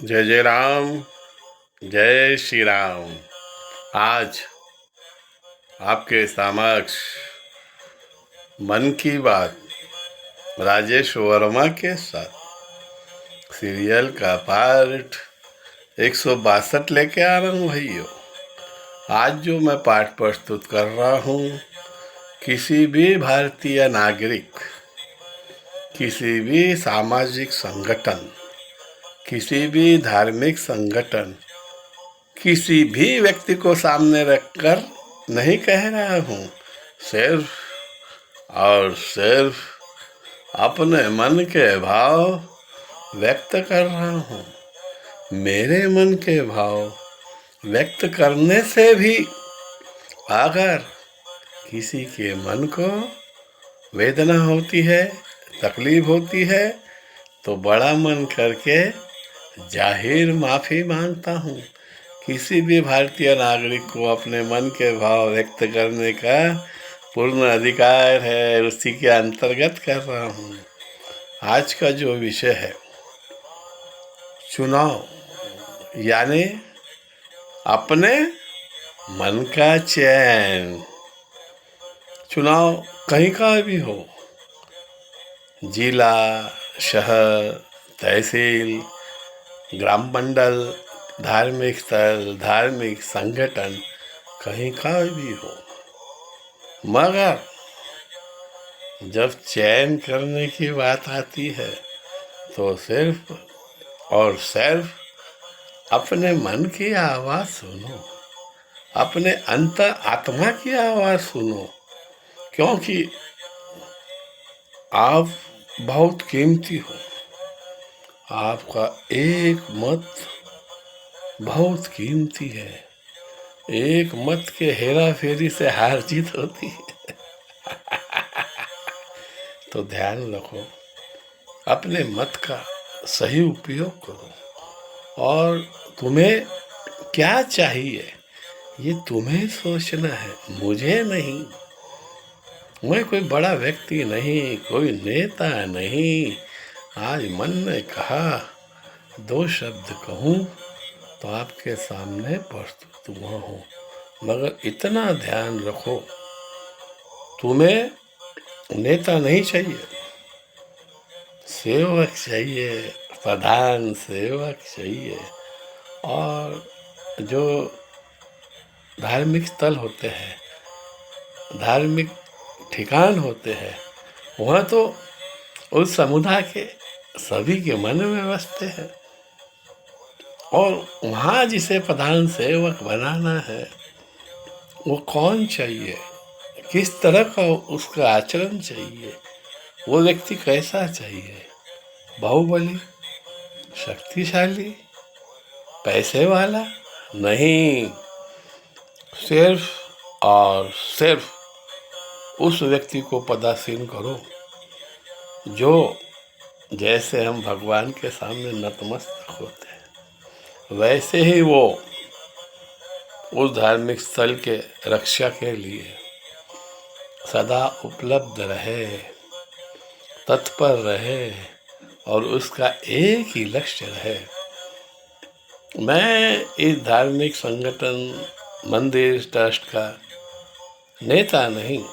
जय जय राम। जय श्री राम। आज आपके समक्ष मन की बात राजेश वर्मा के साथ सीरियल का पार्ट 162 लेके आ रहा हूँ भाइयों। आज जो मैं पाठ प्रस्तुत कर रहा हूँ, किसी भी भारतीय नागरिक, किसी भी सामाजिक संगठन, किसी भी धार्मिक संगठन, किसी भी व्यक्ति को सामने रखकर नहीं कह रहा हूँ। सिर्फ और सिर्फ अपने मन के भाव व्यक्त कर रहा हूँ। मेरे मन के भाव व्यक्त करने से भी अगर किसी के मन को वेदना होती है, तकलीफ होती है, तो बड़ा मन करके जाहिर माफ़ी मांगता हूँ। किसी भी भारतीय नागरिक को अपने मन के भाव व्यक्त करने का पूर्ण अधिकार है, उसी के अंतर्गत कर रहा हूँ। आज का जो विषय है चुनाव, यानी अपने मन का चयन। चुनाव कहीं का भी हो, जिला, शहर, तहसील, ग्राम मंडल, धार्मिक स्थल, धार्मिक संगठन, कहीं का भी हो, मगर जब चयन करने की बात आती है तो सिर्फ और सिर्फ अपने मन की आवाज़ सुनो, अपने अंतर आत्मा की आवाज़ सुनो, क्योंकि आप बहुत कीमती हो। आपका एक मत बहुत कीमती है। एक मत के हेरा फेरी से हार जीत होती है। तो ध्यान रखो, अपने मत का सही उपयोग करो, और तुम्हें क्या चाहिए ये तुम्हें सोचना है, मुझे नहीं। मैं कोई बड़ा व्यक्ति नहीं, कोई नेता नहीं। आज मन ने कहा 2 शब्द कहूँ तो आपके सामने प्रस्तुत हुआ हूँ, मगर इतना ध्यान रखो, तुम्हें नेता नहीं चाहिए, सेवक चाहिए, प्रधान सेवक चाहिए। और जो धार्मिक स्थल होते हैं, धार्मिक ठिकान होते हैं, वहाँ तो उस समुदाय के सभी के मन में बसते हैं, और वहाँ जिसे प्रधान सेवक बनाना है वो कौन चाहिए, किस तरह का उसका आचरण चाहिए, वो व्यक्ति कैसा चाहिए, बाहुबली, शक्तिशाली, पैसे वाला नहीं। सिर्फ और सिर्फ उस व्यक्ति को पदासीन करो जो जैसे हम भगवान के सामने नतमस्तक होते हैं, वैसे ही वो उस धार्मिक स्थल के रक्षा के लिए सदा उपलब्ध रहे, तत्पर रहे, और उसका एक ही लक्ष्य रहे। मैं इस धार्मिक संगठन, मंदिर, ट्रस्ट का नेता नहीं,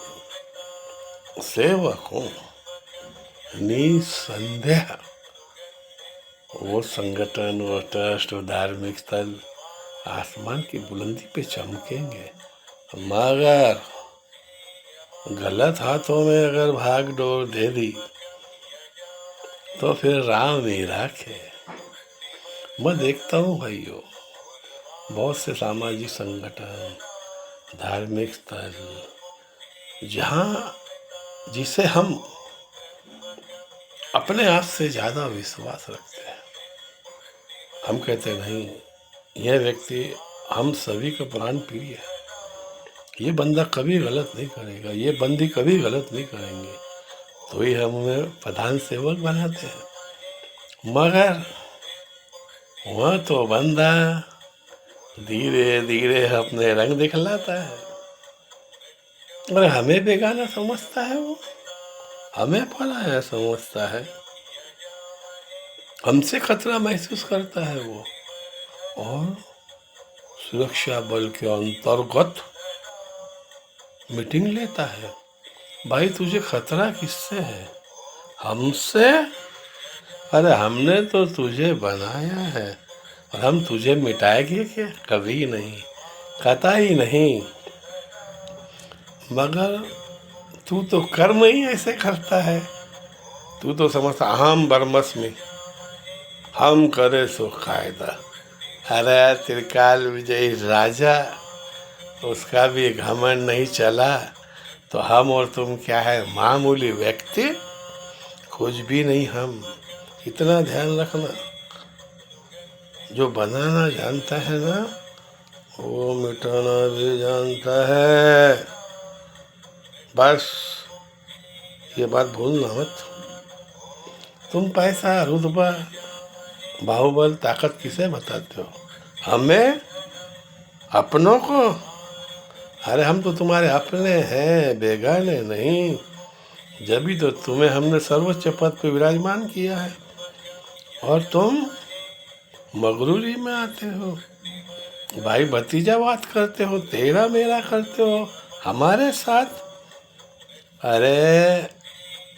सेवक हूँ। निसंदेह वो संगठन, वो ट्रस्ट, वो धार्मिक स्थल आसमान की बुलंदी पे चमकेंगे, मगर गलत हाथों में अगर भाग डोर दे दी तो फिर राम ही राखे। मैं देखता हूँ भाइयों, बहुत से सामाजिक संगठन, धार्मिक स्थल, जहाँ जिसे हम अपने आप से ज़्यादा विश्वास रखते हैं, हम कहते नहीं, यह व्यक्ति हम सभी का प्राण प्रिय है, ये बंदा कभी गलत नहीं करेगा, ये बंदी कभी गलत नहीं करेंगे, तो ही हम उन्हें प्रधान सेवक बनाते हैं। मगर वह तो बंदा धीरे धीरे अपने रंग दिखलाता है, और हमें बेगाना समझता है, वो हमें पराया समझता है। हमसे खतरा महसूस करता है वो, और सुरक्षा बल के अंतर्गत मीटिंग लेता है। भाई तुझे खतरा किससे है? हमसे? अरे हमने तो तुझे बनाया है, और हम तुझे मिटाएंगे क्या? कभी नहीं, कतई नहीं। मगर तू तो कर्म ही ऐसे करता है। तू तो समझता अहम ब्रह्मस्मि, हम करे सो कायदा। अरे त्रिकाल विजयी राजा, उसका भी घमंड नहीं चला तो हम और तुम क्या है, मामूली व्यक्ति, कुछ भी नहीं हम। इतना ध्यान रखना, जो बनाना जानता है ना, वो मिटाना भी जानता है। बस ये बात भूलना मत। तुम पैसा, रुतबा, बाहुबल, ताकत किसे बताते हो? हमें? अपनों को? अरे हम तो तुम्हारे अपने हैं, बेगाने नहीं। जभी तो तुम्हें हमने सर्वोच्च पद पे विराजमान किया है, और तुम मगरूरी में आते हो, भाई भतीजा बात करते हो, तेरा मेरा करते हो हमारे साथ। अरे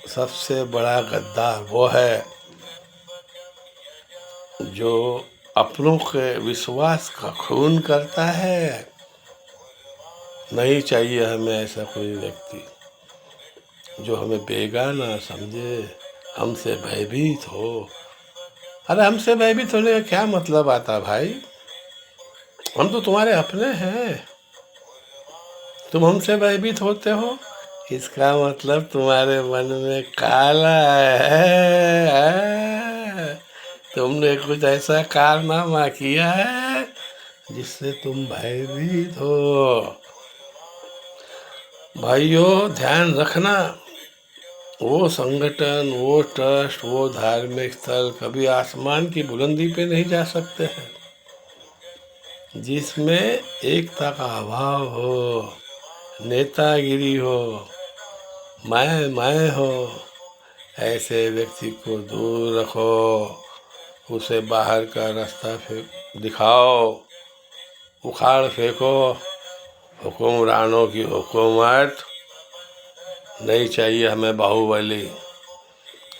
सबसे बड़ा गद्दार वो है जो अपनों के विश्वास का खून करता है। नहीं चाहिए हमें ऐसा कोई व्यक्ति जो हमें बेगाना समझे, हमसे भयभीत हो। अरे हमसे भयभीत होने का क्या मतलब आता भाई? हम तो तुम्हारे अपने हैं। तुम हमसे भयभीत होते हो, इसका मतलब तुम्हारे मन में काला है। तुमने कुछ ऐसा कारनामा किया है जिससे तुम भयभीत हो। भाइयों ध्यान रखना, वो संगठन, वो ट्रस्ट, वो धार्मिक स्थल कभी आसमान की बुलंदी पे नहीं जा सकते हैं जिसमें एकता का अभाव हो, नेतागिरी हो, मैं हो। ऐसे व्यक्ति को दूर रखो, उसे बाहर का रास्ता दिखाओ, उखाड़ फेंको। हुक्मरानों की हुकूमत नहीं चाहिए हमें, बाहुबली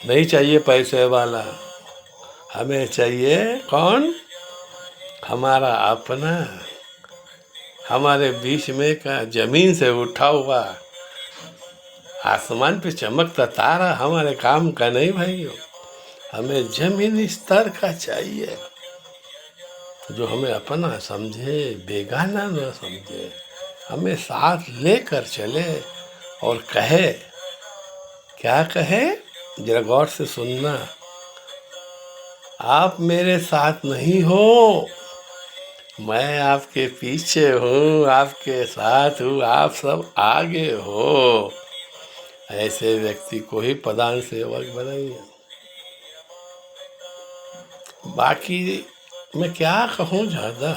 नहीं चाहिए, पैसे वाला। हमें चाहिए कौन? हमारा अपना, हमारे बीच में का जमीन से उठा हुआ, आसमान पे चमकता तारा हमारे काम का नहीं भाइयों। हमें जमीनी स्तर का चाहिए, जो हमें अपना समझे, बेगाना न समझे, हमें साथ लेकर चले और कहे। क्या कहे? जरा गौर से सुनना। आप मेरे साथ नहीं हो, मैं आपके पीछे हूँ, आपके साथ हूँ, आप सब आगे हो। ऐसे व्यक्ति को ही प्रधान सेवक बनाइए। बाकी मैं क्या कहूँ ज़्यादा,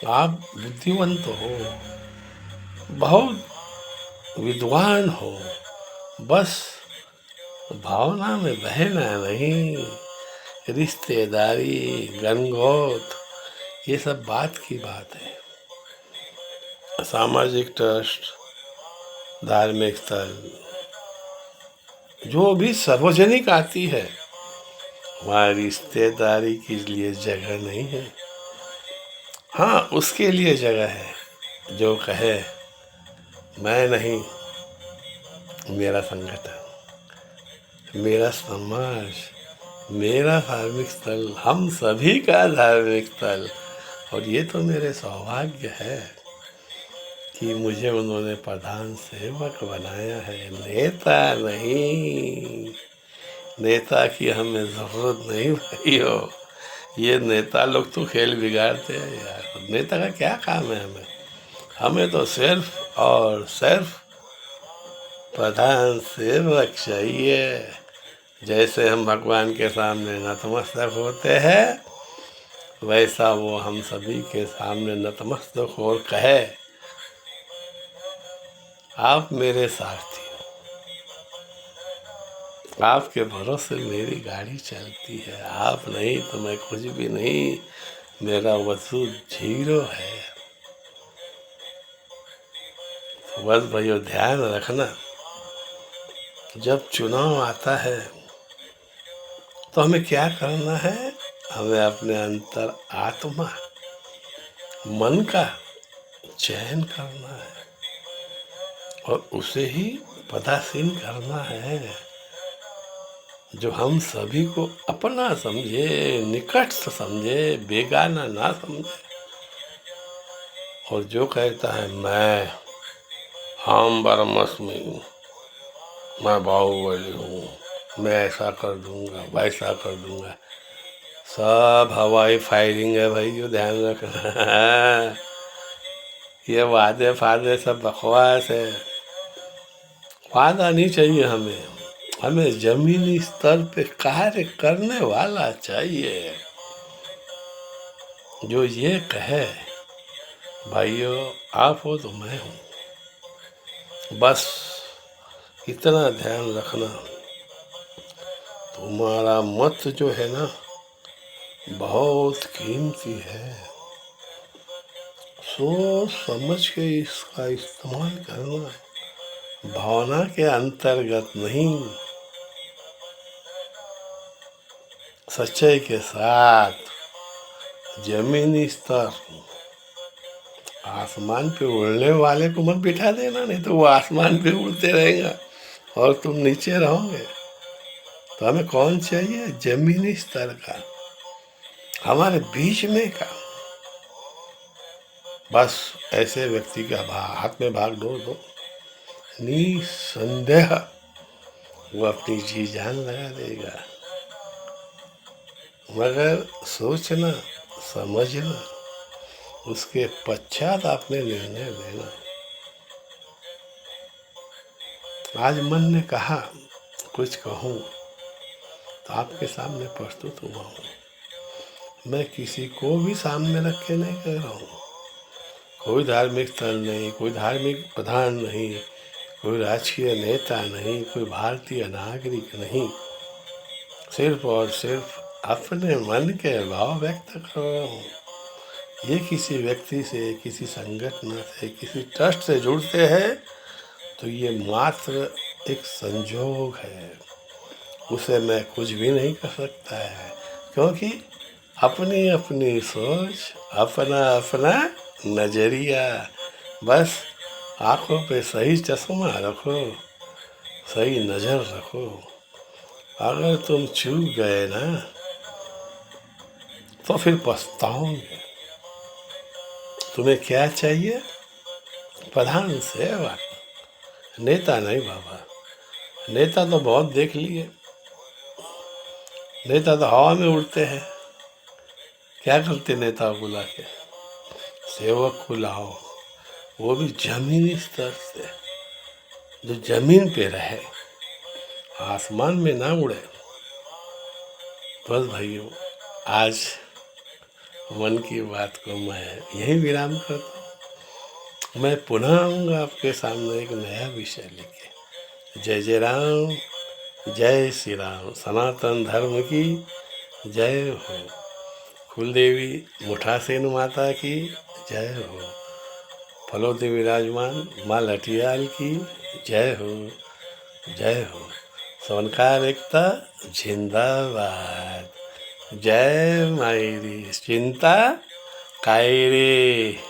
आप बुद्धिवंत हो, बहुत विद्वान हो, बस भावना में बहना नहीं। रिश्तेदारी, गनगोत, ये सब बात की बात है। सामाजिक ट्रस्ट, धार्मिक स्थल, जो भी सार्वजनिक आती है, वहाँ रिश्तेदारी के लिए जगह नहीं है। हाँ, उसके लिए जगह है जो कहे मैं नहीं, मेरा संगठन, मेरा समाज, मेरा धार्मिक स्थल, हम सभी का धार्मिक स्थल। और ये तो मेरे सौभाग्य है कि मुझे उन्होंने प्रधान सेवक बनाया है, नेता नहीं। नेता की हमें ज़रूरत नहीं भाइयों। ये नेता लोग तो खेल बिगाड़ते हैं यार। नेता का क्या काम है हमें तो सिर्फ और सिर्फ प्रधान सेवक चाहिए। जैसे हम भगवान के सामने नतमस्तक होते हैं, वैसा वो हम सभी के सामने नतमस्तक हो और कहे आप मेरे सारथी हो, आपके भरोसे मेरी गाड़ी चलती है, आप नहीं तो मैं कुछ भी नहीं, मेरा वजूद जीरो है। तो बस भाइयों ध्यान रखना, जब चुनाव आता है तो हमें क्या करना है, हमें अपने अंतर आत्मा मन का चयन करना है और उसे ही पदासीन करना है, जो हम सभी को अपना समझे, निकट से समझे, बेगाना ना समझे, और जो कहता है मैं हम ब्रह्मस्मि हूँ, मैं बाहुबली हूँ, मैं ऐसा कर दूंगा वैसा कर दूंगा, सब हवाई फायरिंग है भाई, जो ध्यान रखना। ये वादे फादे सब बकवास है, वादा नहीं चाहिए हमें, हमें जमीनी स्तर पे कार्य करने वाला चाहिए, जो ये कहे भाइयों आप हो तो मैं हूँ। बस इतना ध्यान रखना, तुम्हारा मत जो है ना बहुत कीमती है, सोच समझ के इसका इस्तेमाल करना है, भावना के अंतर्गत नहीं, सच्चाई के साथ। जमीनी स्तर, आसमान पे उड़ने वाले को मत बिठा देना, नहीं तो वो आसमान पे उड़ते रहेगा और तुम नीचे रहोगे। तो हमें कौन चाहिए, जमीनी स्तर का, हमारे बीच में का। बस ऐसे व्यक्ति का हाथ में भाग दो निसंदेह वो अपनी जी जान लगा देगा, मगर सोचना समझना, उसके पश्चात आपने निर्णय लेना। आज मन ने कहा कुछ कहूँ तो आपके सामने प्रस्तुत हुआ हूँ, मैं किसी को भी सामने रख के नहीं कह रहा हूँ, कोई धार्मिक स्थल नहीं, कोई धार्मिक प्रधान नहीं, कोई राजकीय नेता नहीं, कोई भारतीय नागरिक नहीं, सिर्फ और सिर्फ अपने मन के भाव व्यक्त कर रहा हूँ। ये किसी व्यक्ति से, किसी संगठन से, किसी ट्रस्ट से जुड़ते हैं तो ये मात्र एक संजोग है, उसे मैं कुछ भी नहीं कर सकता है, क्योंकि अपनी अपनी सोच, अपना अपना नजरिया। बस आंखों पे सही चश्मा रखो, सही नजर रखो, अगर तुम चूक गए ना तो फिर पछताओगे। तुम्हें क्या चाहिए, प्रधान सेवक, नेता नहीं बाबा। नेता तो बहुत देख लिए, नेता तो हवा में उड़ते हैं, क्या करते नेताओं को लाके, सेवक को लाओ, वो भी जमीनी स्तर से, जो जमीन पे रहे, आसमान में ना उड़े। बस भाइयों आज मन की बात को मैं यहीं विराम करता हूँ, मैं पुनः आऊँगा आपके सामने एक नया विषय लेके। जय जय राम, जय श्री राम, सनातन धर्म की जय हो, कुलदेवी मुठासेन माता की जय हो, फलोदे विराजमान माँ लठियाल की जय हो, जय हो, सोनकार एकता जिंदाबाद, जय मायरी, चिंता काय रे।